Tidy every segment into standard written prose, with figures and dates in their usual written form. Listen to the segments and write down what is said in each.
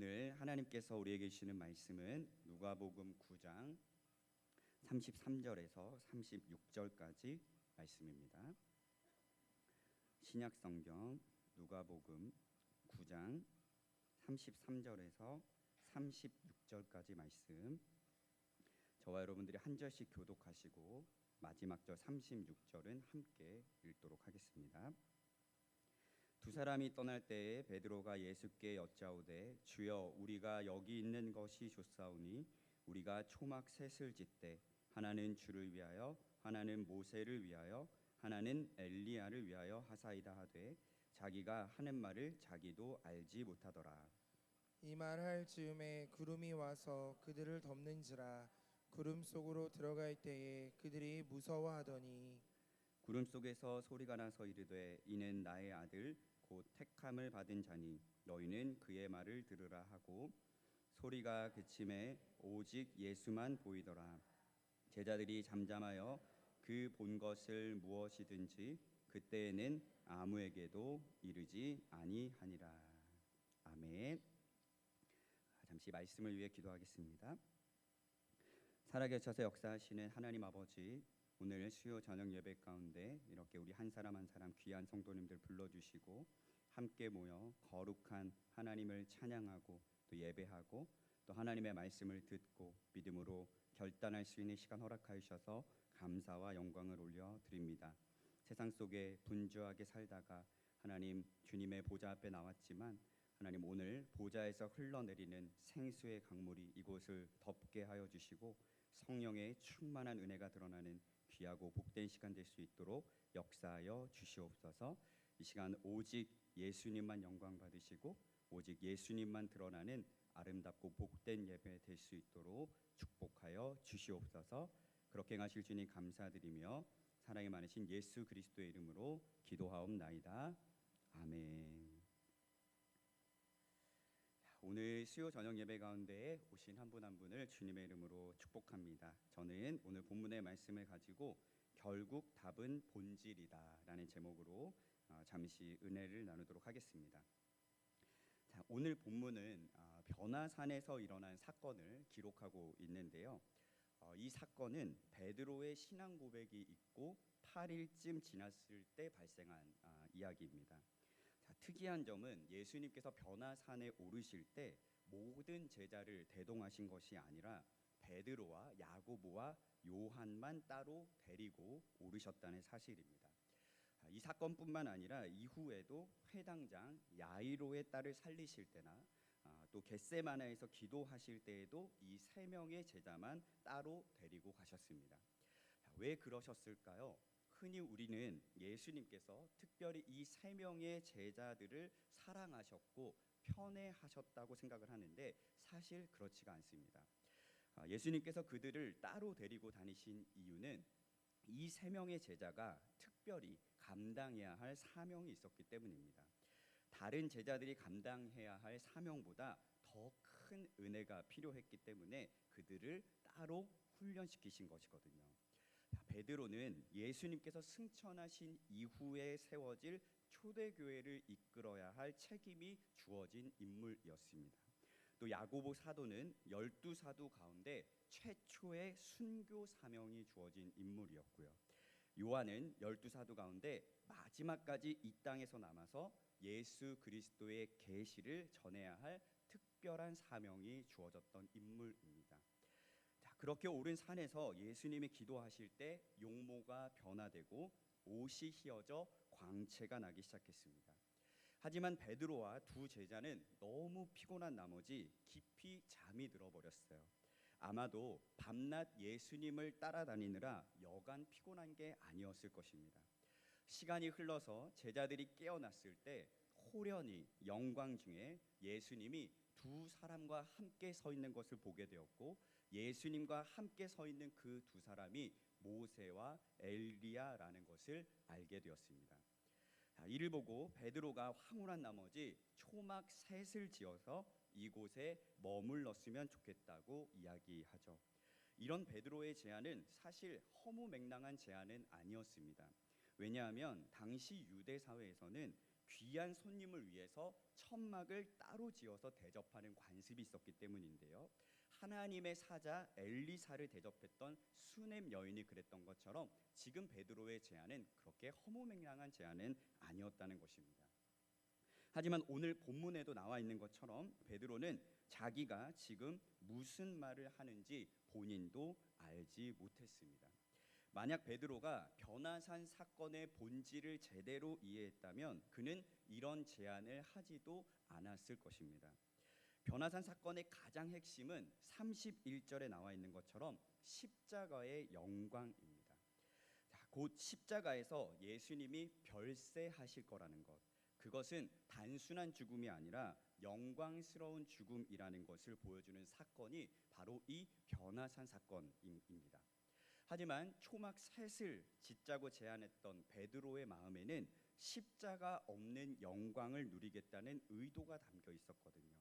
오늘 하나님께서 우리에게 주시는 말씀은 누가복음 9장 33절에서 36절까지 말씀입니다. 신약성경 누가복음 9장 33절에서 36절까지 말씀, 저와 여러분들이 한 절씩 교독하시고 마지막 절 36절은 함께 읽도록 하겠습니다. 두 사람이 떠날 때에 베드로가 예수께 여짜오되 주여, 우리가 여기 있는 것이 좋사오니 우리가 초막 셋을 짓되 하나는 주를 위하여, 하나는 모세를 위하여, 하나는 엘리야를 위하여 하사이다 하되 자기가 하는 말을 자기도 알지 못하더라. 이 말할 즈음에 구름이 와서 그들을 덮는지라. 구름 속으로 들어갈 때에 그들이 무서워하더니 구름 속에서 소리가 나서 이르되 이는 나의 아들 곧 택함을 받은 자니 너희는 그의 말을 들으라 하고, 소리가 그침에 오직 예수만 보이더라. 제자들이 잠잠하여 그 본 것을 무엇이든지 그때에는 아무에게도 이르지 아니하니라. 아멘. 잠시 말씀을 위해 기도하겠습니다. 살아계셔서 역사하시는 하나님 아버지, 오늘 수요 저녁 예배 가운데 이렇게 우리 한 사람 한 사람 귀한 성도님들 불러주시고 함께 모여 거룩한 하나님을 찬양하고 또 예배하고 또 하나님의 말씀을 듣고 믿음으로 결단할 수 있는 시간 허락하여 주셔서 감사와 영광을 올려드립니다. 세상 속에 분주하게 살다가 하나님 주님의 보좌 앞에 나왔지만 하나님, 오늘 보좌에서 흘러내리는 생수의 강물이 이곳을 덮게 하여 주시고 성령의 충만한 은혜가 드러나는 귀하고 복된 시간 될 수 있도록 역사하여 주시옵소서. 이 시간 오직 예수님만 영광 받으시고 오직 예수님만 드러나는 아름답고 복된 예배 될 수 있도록 축복하여 주시옵소서. 그렇게 행하실 주님 감사드리며 사랑이 많으신 예수 그리스도의 이름으로 기도하옵나이다. 아멘. 오늘 수요 저녁 예배 가운데에 오신 한 분 한 분을 주님의 이름으로 축복합니다. 저는 오늘 본문의 말씀을 가지고 결국 답은 본질이다 라는 제목으로 잠시 은혜를 나누도록 하겠습니다. 자, 오늘 본문은 변화산에서 일어난 사건을 기록하고 있는데요. 이 사건은 베드로의 신앙 고백이 있고 8일쯤 지났을 때 발생한 이야기입니다. 자, 특이한 점은 예수님께서 변화산에 오르실 때 모든 제자를 대동하신 것이 아니라 베드로와 야고보와 요한만 따로 데리고 오르셨다는 사실입니다. 이 사건뿐만 아니라 이후에도 회당장 야이로의 딸을 살리실 때나 또 겟세마나에서 기도하실 때에도 이 세 명의 제자만 따로 데리고 가셨습니다. 왜 그러셨을까요? 흔히 우리는 예수님께서 특별히 이 세 명의 제자들을 사랑하셨고 편애하셨다고 생각을 하는데 사실 그렇지가 않습니다. 예수님께서 그들을 따로 데리고 다니신 이유는 이 세 명의 제자가 특별히 감당해야 할 사명이 있었기 때문입니다. 다른 제자들이 감당해야 할 사명보다 더 큰 은혜가 필요했기 때문에 그들을 따로 훈련시키신 것이거든요. 베드로는 예수님께서 승천하신 이후에 세워질 초대교회를 이끌어야 할 책임이 주어진 인물이었습니다. 또 야고보 사도는 12사도 가운데 최초의 순교 사명이 주어진 인물이었고요. 요한은 12사도 가운데 마지막까지 이 땅에서 남아서 예수 그리스도의 계시를 전해야 할 특별한 사명이 주어졌던 인물입니다. 그렇게 오른 산에서 예수님이 기도하실 때 용모가 변화되고 옷이 휘어져 광채가 나기 시작했습니다. 하지만 베드로와 두 제자는 너무 피곤한 나머지 깊이 잠이 들어버렸어요. 아마도 밤낮 예수님을 따라다니느라 여간 피곤한 게 아니었을 것입니다. 시간이 흘러서 제자들이 깨어났을 때 호련히 영광 중에 예수님이 두 사람과 함께 서 있는 것을 보게 되었고, 예수님과 함께 서 있는 그 두 사람이 모세와 엘리야라는 것을 알게 되었습니다. 이를 보고 베드로가 황홀한 나머지 초막 셋을 지어서 이곳에 머물렀으면 좋겠다고 이야기하죠. 이런 베드로의 제안은 사실 허무맹랑한 제안은 아니었습니다. 왜냐하면 당시 유대 사회에서는 귀한 손님을 위해서 천막을 따로 지어서 대접하는 관습이 있었기 때문인데요. 하나님의 사자 엘리사를 대접했던 수넴 여인이 그랬던 것처럼 지금 베드로의 제안은 그렇게 허무맹랑한 제안은 아니었다는 것입니다. 하지만 오늘 본문에도 나와 있는 것처럼 베드로는 자기가 지금 무슨 말을 하는지 본인도 알지 못했습니다. 만약 베드로가 변화산 사건의 본질을 제대로 이해했다면 그는 이런 제안을 하지도 않았을 것입니다. 변화산 사건의 가장 핵심은 31절에 나와 있는 것처럼 십자가의 영광입니다. 곧 십자가에서 예수님이 별세하실 거라는 것, 그것은 단순한 죽음이 아니라 영광스러운 죽음이라는 것을 보여주는 사건이 바로 이 변화산 사건입니다. 하지만 초막 셋을 짓자고 제안했던 베드로의 마음에는 십자가 없는 영광을 누리겠다는 의도가 담겨 있었거든요.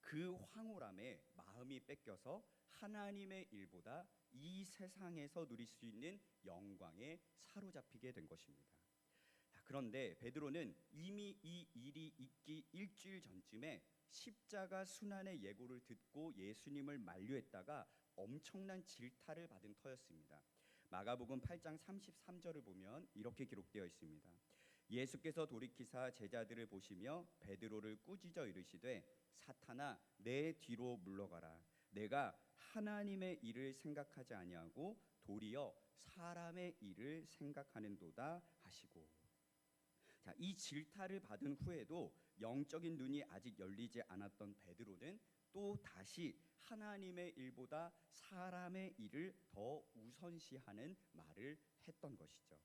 그 황홀함에 마음이 뺏겨서 하나님의 일보다 이 세상에서 누릴 수 있는 영광에 사로잡히게 된 것입니다. 그런데 베드로는 이미 이 일이 있기 일주일 전쯤에 십자가 순환의 예고를 듣고 예수님을 만류했다가 엄청난 질타를 받은 터였습니다. 마가복음 8장 33절을 보면 이렇게 기록되어 있습니다. 예수께서 돌이키사 제자들을 보시며 베드로를 꾸짖어 이르시되 사탄아 내 뒤로 물러가라. 내가 하나님의 일을 생각하지 아니하고 도리어 사람의 일을 생각하는도다 하시고. 자, 이 질타를 받은 후에도 영적인 눈이 아직 열리지 않았던 베드로는 또 다시 하나님의 일보다 사람의 일을 더 우선시하는 말을 했던 것이죠.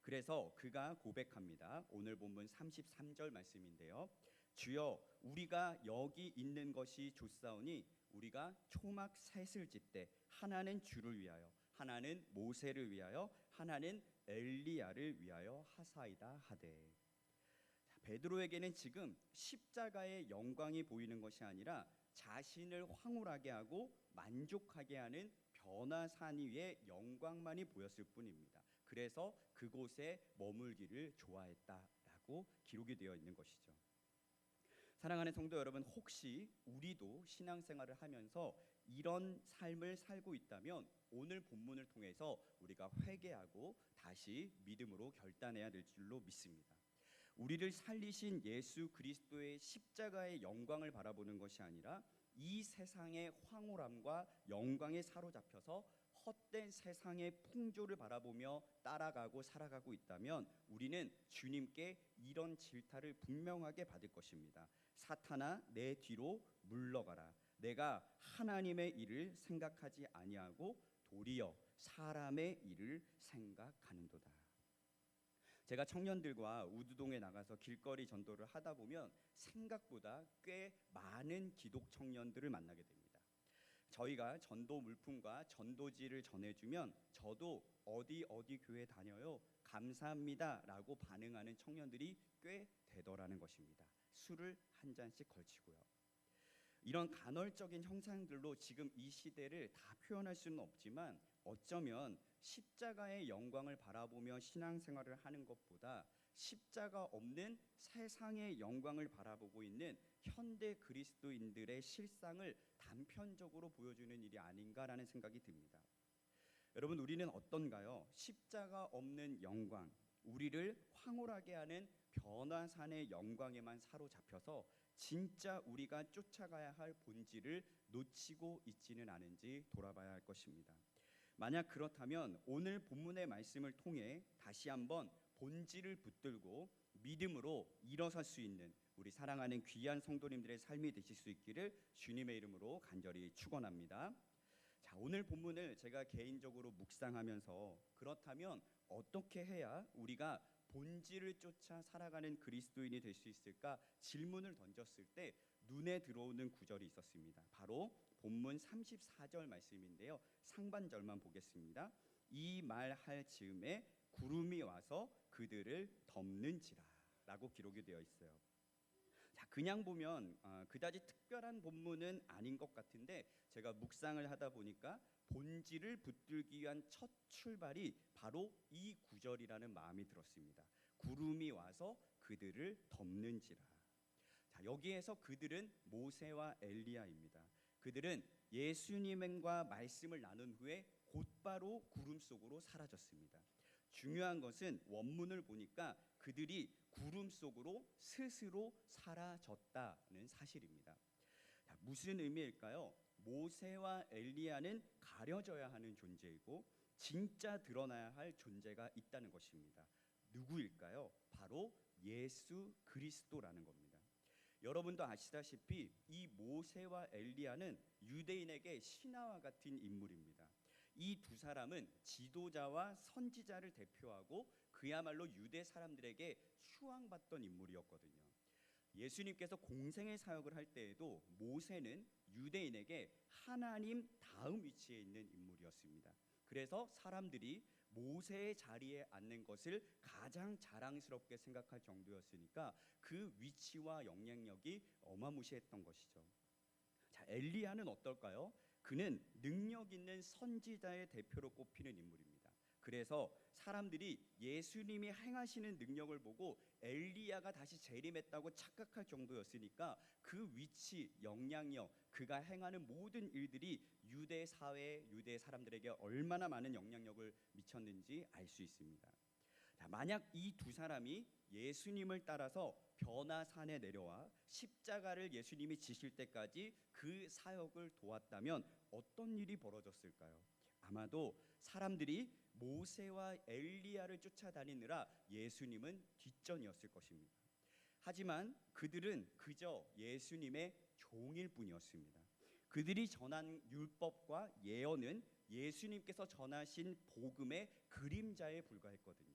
그래서 그가 고백합니다. 오늘 본문 33절 말씀인데요. 주여 우리가 여기 있는 것이 좋사오니 우리가 초막 셋을 짓되 하나는 주를 위하여 하나는 모세를 위하여 하나는 엘리야를 위하여 하사이다 하되. 베드로에게는 지금 십자가의 영광이 보이는 것이 아니라 자신을 황홀하게 하고 만족하게 하는 변화산 위의 영광만이 보였을 뿐입니다. 그래서 그곳에 머물기를 좋아했다라고 기록이 되어 있는 것이죠. 사랑하는 성도 여러분, 혹시 우리도 신앙생활을 하면서 이런 삶을 살고 있다면 오늘 본문을 통해서 우리가 회개하고 다시 믿음으로 결단해야 될 줄로 믿습니다. 우리를 살리신 예수 그리스도의 십자가의 영광을 바라보는 것이 아니라 이 세상의 황홀함과 영광에 사로잡혀서 헛된 세상의 풍조를 바라보며 따라가고 살아가고 있다면 우리는 주님께 이런 질타를 분명하게 받을 것입니다. 사탄아 내 뒤로 물러가라. 내가 하나님의 일을 생각하지 아니하고 도리어 사람의 일을 생각하는도다. 제가 청년들과 우두동에 나가서 길거리 전도를 하다 보면 생각보다 꽤 많은 기독 청년들을 만나게 됩니다. 저희가 전도 물품과 전도지를 전해주면 저도 어디 교회 다녀요 감사합니다 라고 반응하는 청년들이 꽤 되더라는 것입니다. 술을 한 잔씩 걸치고요. 이런 간헐적인 형상들로 지금 이 시대를 다 표현할 수는 없지만 어쩌면 십자가의 영광을 바라보며 신앙생활을 하는 것보다 십자가 없는 세상의 영광을 바라보고 있는 현대 그리스도인들의 실상을 단편적으로 보여주는 일이 아닌가라는 생각이 듭니다. 여러분, 우리는 어떤가요? 십자가 없는 영광, 우리를 황홀하게 하는 변화산의 영광에만 사로잡혀서 진짜 우리가 쫓아가야 할 본질을 놓치고 있지는 않은지 돌아봐야 할 것입니다. 만약 그렇다면 오늘 본문의 말씀을 통해 다시 한번 본질을 붙들고 믿음으로 일어설 수 있는 우리 사랑하는 귀한 성도님들의 삶이 되실 수 있기를 주님의 이름으로 간절히 축원합니다. 자, 오늘 본문을 제가 개인적으로 묵상하면서 그렇다면 어떻게 해야 우리가 본질을 쫓아 살아가는 그리스도인이 될 수 있을까 질문을 던졌을 때 눈에 들어오는 구절이 있었습니다. 바로 본문 34절 말씀인데요. 상반절만 보겠습니다. 이 말 할 즈음에 구름이 와서 그들을 덮는지라 라고 기록이 되어 있어요. 자, 그냥 보면 그다지 특별한 본문은 아닌 것 같은데 제가 묵상을 하다 보니까 본질을 붙들기 위한 첫 출발이 바로 이 구절이라는 마음이 들었습니다. 구름이 와서 그들을 덮는지라. 자, 여기에서 그들은 모세와 엘리야입니다. 그들은 예수님과 말씀을 나눈 후에 곧바로 구름 속으로 사라졌습니다. 중요한 것은 원문을 보니까 그들이 구름 속으로 스스로 사라졌다는 사실입니다. 자, 무슨 의미일까요? 모세와 엘리야는 가려져야 하는 존재이고 진짜 드러나야 할 존재가 있다는 것입니다. 누구일까요? 바로 예수 그리스도라는 겁니다. 여러분도 아시다시피 이 모세와 엘리야는 유대인에게 신하와 같은 인물입니다. 이 두 사람은 지도자와 선지자를 대표하고 그야말로 유대 사람들에게 추앙받던 인물이었거든요. 예수님께서 공생의 사역을 할 때에도 모세는 유대인에게 하나님 다음 위치에 있는 인물이었습니다. 그래서 사람들이 모세의 자리에 앉는 것을 가장 자랑스럽게 생각할 정도였으니까 그 위치와 영향력이 어마무시했던 것이죠. 자, 엘리야는 어떨까요? 그는 능력 있는 선지자의 대표로 꼽히는 인물입니다. 그래서 사람들이 예수님이 행하시는 능력을 보고 엘리야가 다시 재림했다고 착각할 정도였으니까 그 위치, 영향력, 그가 행하는 모든 일들이 유대 사회, 유대 사람들에게 얼마나 많은 영향력을 미쳤는지 알 수 있습니다. 자, 만약 이 두 사람이 예수님을 따라서 변화산에 내려와 십자가를 예수님이 지실 때까지 그 사역을 도왔다면 어떤 일이 벌어졌을까요? 아마도 사람들이 모세와 엘리야를 쫓아다니느라 예수님은 뒷전이었을 것입니다. 하지만 그들은 그저 예수님의 종일 뿐이었습니다. 그들이 전한 율법과 예언은 예수님께서 전하신 복음의 그림자에 불과했거든요.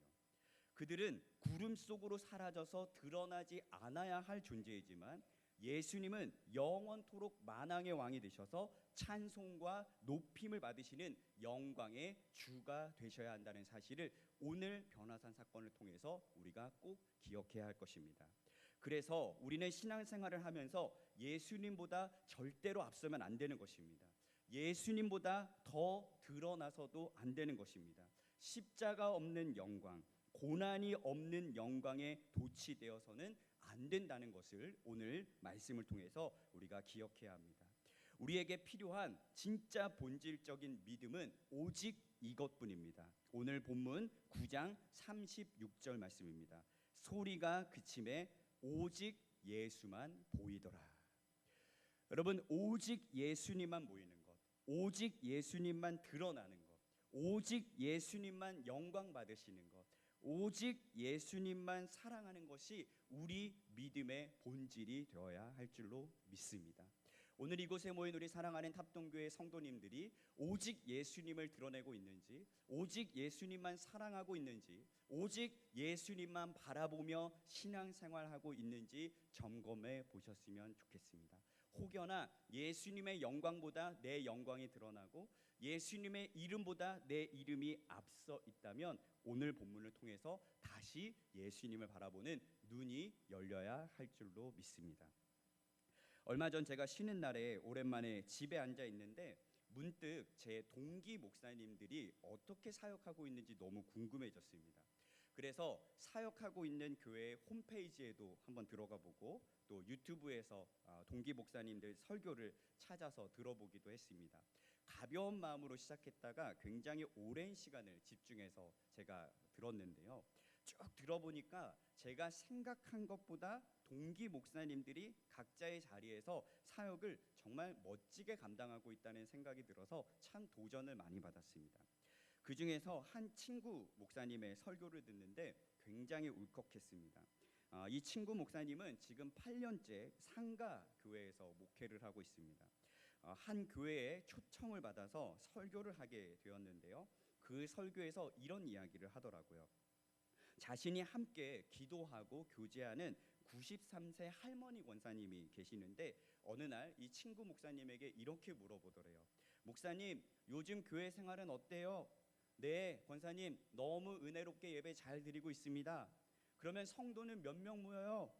그들은 구름 속으로 사라져서 드러나지 않아야 할 존재이지만 예수님은 영원토록 만왕의 왕이 되셔서 찬송과 높임을 받으시는 영광의 주가 되셔야 한다는 사실을 오늘 변화산 사건을 통해서 우리가 꼭 기억해야 할 것입니다. 그래서 우리는 신앙생활을 하면서 예수님보다 절대로 앞서면 안 되는 것입니다. 예수님보다 더 드러나서도 안 되는 것입니다. 십자가 없는 영광, 고난이 없는 영광에 도취되어서는 안 된다는 것을 오늘 말씀을 통해서 우리가 기억해야 합니다. 우리에게 필요한 진짜 본질적인 믿음은 오직 이것뿐입니다. 오늘 본문 9장 36절 말씀입니다. 소리가 그침에 오직 예수만 보이더라. 여러분, 오직 예수님만 보이는 것, 오직 예수님만 드러나는 것, 오직 예수님만 영광 받으시는 것, 오직 예수님만 사랑하는 것이 우리 믿음의 본질이 되어야 할 줄로 믿습니다. 오늘 이곳에 모인 우리 사랑하는 탑동교회 성도님들이 오직 예수님을 드러내고 있는지, 오직 예수님만 사랑하고 있는지, 오직 예수님만 바라보며 신앙생활하고 있는지 점검해 보셨으면 좋겠습니다. 혹여나 예수님의 영광보다 내 영광이 드러나고 예수님의 이름보다 내 이름이 앞서 있다면 오늘 본문을 통해서 다시 예수님을 바라보는 눈이 열려야 할 줄로 믿습니다. 얼마 전 제가 쉬는 날에 오랜만에 집에 앉아 있는데 문득 제 동기 목사님들이 어떻게 사역하고 있는지 너무 궁금해졌습니다. 그래서 사역하고 있는 교회 홈페이지에도 한번 들어가 보고 또 유튜브에서 동기 목사님들 설교를 찾아서 들어보기도 했습니다. 가벼운 마음으로 시작했다가 굉장히 오랜 시간을 집중해서 제가 들었는데요. 쭉 들어보니까 제가 생각한 것보다 동기 목사님들이 각자의 자리에서 사역을 정말 멋지게 감당하고 있다는 생각이 들어서 참 도전을 많이 받았습니다. 그 중에서 한 친구 목사님의 설교를 듣는데 굉장히 울컥했습니다. 이 친구 목사님은 지금 8년째 상가 교회에서 목회를 하고 있습니다. 한 교회에 초청을 받아서 설교를 하게 되었는데요. 그 설교에서 이런 이야기를 하더라고요. 자신이 함께 기도하고 교제하는 93세 할머니 권사님이 계시는데 어느 날 이 친구 목사님에게 이렇게 물어보더래요. 목사님, 요즘 교회 생활은 어때요? 네, 권사님, 너무 은혜롭게 예배 잘 드리고 있습니다. 그러면 성도는 몇 명 모여요?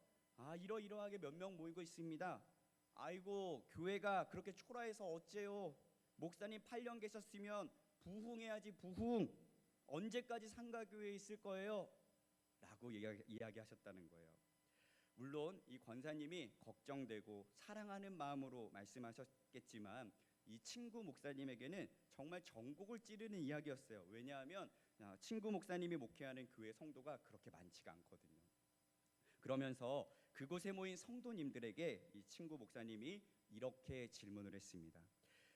이러이러하게 몇 명 모이고 있습니다. 아이고, 교회가 그렇게 초라해서 어째요? 목사님 8년 계셨으면 부흥해야지, 부흥. 언제까지 상가교회에 있을 거예요? 라고 이야기하셨다는 거예요. 물론 이 권사님이 걱정되고 사랑하는 마음으로 말씀하셨겠지만 이 친구 목사님에게는 정말 전곡을 찌르는 이야기였어요. 왜냐하면 친구 목사님이 목회하는 교회 성도가 그렇게 많지가 않거든요. 그러면서 그곳에 모인 성도님들에게 이 친구 목사님이 이렇게 질문을 했습니다.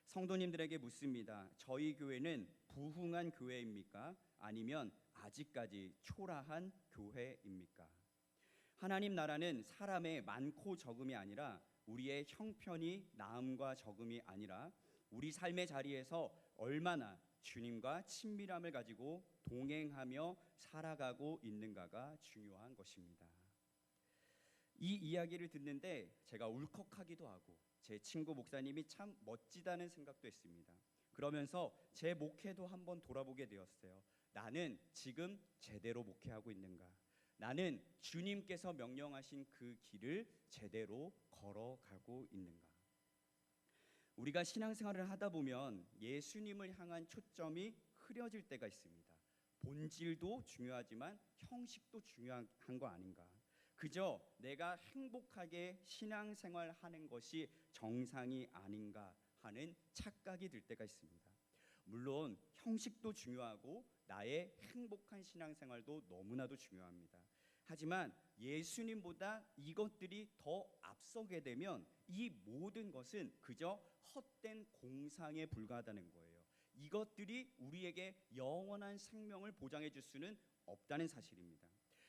성도님들에게 묻습니다. 저희 교회는 부흥한 교회입니까? 아니면 아직까지 초라한 교회입니까? 하나님 나라는 사람의 많고 적음이 아니라 우리의 형편이 나음과 적음이 아니라 우리 삶의 자리에서 얼마나 주님과 친밀함을 가지고 동행하며 살아가고 있는가가 중요한 것입니다. 이 이야기를 듣는데 제가 울컥하기도 하고 제 친구 목사님이 참 멋지다는 생각도 했습니다. 그러면서 제 목회도 한번 돌아보게 되었어요. 나는 지금 제대로 목회하고 있는가? 나는 주님께서 명령하신 그 길을 제대로 걸어가고 있는가? 우리가 신앙생활을 하다 보면 예수님을 향한 초점이 흐려질 때가 있습니다. 본질도 중요하지만 형식도 중요한 거 아닌가? 그저 내가 행복하게 신앙생활하는 것이 정상이 아닌가 하는 착각이 들 때가 있습니다. 물론 형식도 중요하고 나의 행복한 신앙생활도 너무나도 중요합니다. 하지만 예수님보다 이것들이 더 앞서게 되면 이 모든 것은 그저 헛된 공상에 불과하다는 거예요. 이것들이 우리에게 영원한 생명을 보장해 줄 수는 없다는 사실입니다.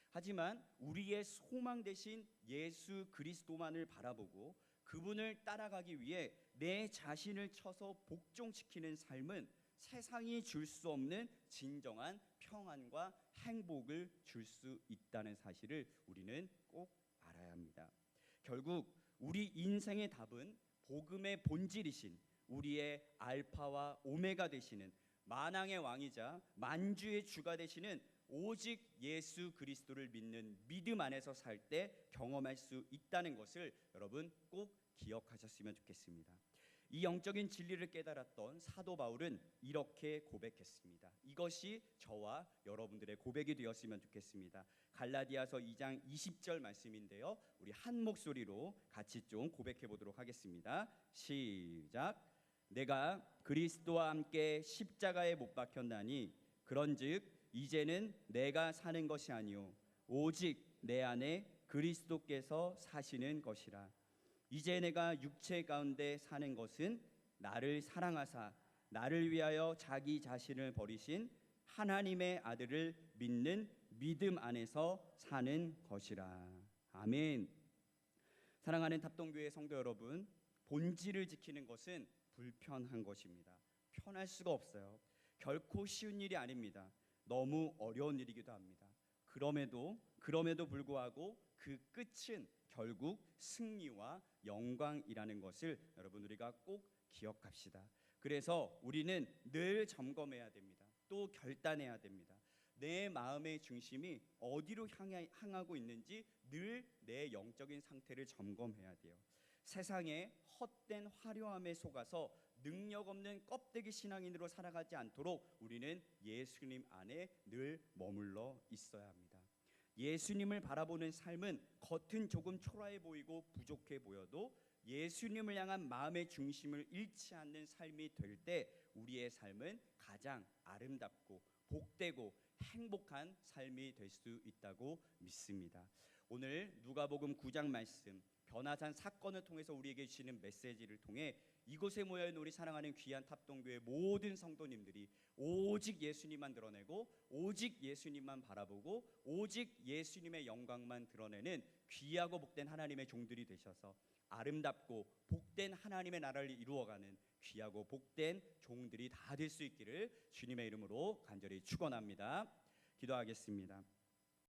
하지만 우리의 소망 되신 예수 그리스도만을 바라보고 그분을 따라가기 위해 내 자신을 쳐서 복종시키는 삶은 세상이 줄 수 없는 진정한 평안과 행복을 줄 수 있다는 사실을 우리는 꼭 알아야 합니다. 결국 우리 인생의 답은 복음의 본질이신 우리의 알파와 오메가 되시는 만왕의 왕이자 만주의 주가 되시는 오직 예수 그리스도를 믿는 믿음 안에서 살 때 경험할 수 있다는 것을 여러분 꼭 기억하셨으면 좋겠습니다. 이 영적인 진리를 깨달았던 사도 바울은 이렇게 고백했습니다. 이것이 저와 여러분들의 고백이 되었으면 좋겠습니다. 갈라디아서 2장 20절 말씀인데요. 우리 한 목소리로 같이 좀 고백해 보도록 하겠습니다. 시작. 내가 그리스도와 함께 십자가에 못 박혔나니 그런즉 이제는 내가 사는 것이 아니요 오직 내 안에 그리스도께서 사시는 것이라. 이제 내가 육체 가운데 사는 것은 나를 사랑하사 나를 위하여 자기 자신을 버리신 하나님의 아들을 믿는 믿음 안에서 사는 것이라. 아멘. 사랑하는 답동교회 성도 여러분, 본질을 지키는 것은 불편한 것입니다. 편할 수가 없어요. 결코 쉬운 일이 아닙니다. 너무 어려운 일이기도 합니다. 그럼에도 불구하고 그 끝은 결국 승리와 영광이라는 것을 여러분 우리가 꼭 기억합시다. 그래서 우리는 늘 점검해야 됩니다. 또 결단해야 됩니다. 내 마음의 중심이 어디로 향하고 있는지 늘 내 영적인 상태를 점검해야 돼요. 세상의 헛된 화려함에 속아서 능력 없는 껍데기 신앙인으로 살아가지 않도록 우리는 예수님 안에 늘 머물러 있어야 합니다. 예수님을 바라보는 삶은 겉은 조금 초라해 보이고 부족해 보여도 예수님을 향한 마음의 중심을 잃지 않는 삶이 될 때 우리의 삶은 가장 아름답고 복되고 행복한 삶이 될 수 있다고 믿습니다. 오늘 누가복음 9장 말씀 변화산 사건을 통해서 우리에게 주시는 메시지를 통해 이곳에 모여있는 우리 사랑하는 귀한 탑동교회 모든 성도님들이 오직 예수님만 드러내고 오직 예수님만 바라보고 오직 예수님의 영광만 드러내는 귀하고 복된 하나님의 종들이 되셔서 아름답고 복된 하나님의 나라를 이루어가는 귀하고 복된 종들이 다 될 수 있기를 주님의 이름으로 간절히 축원합니다. 기도하겠습니다.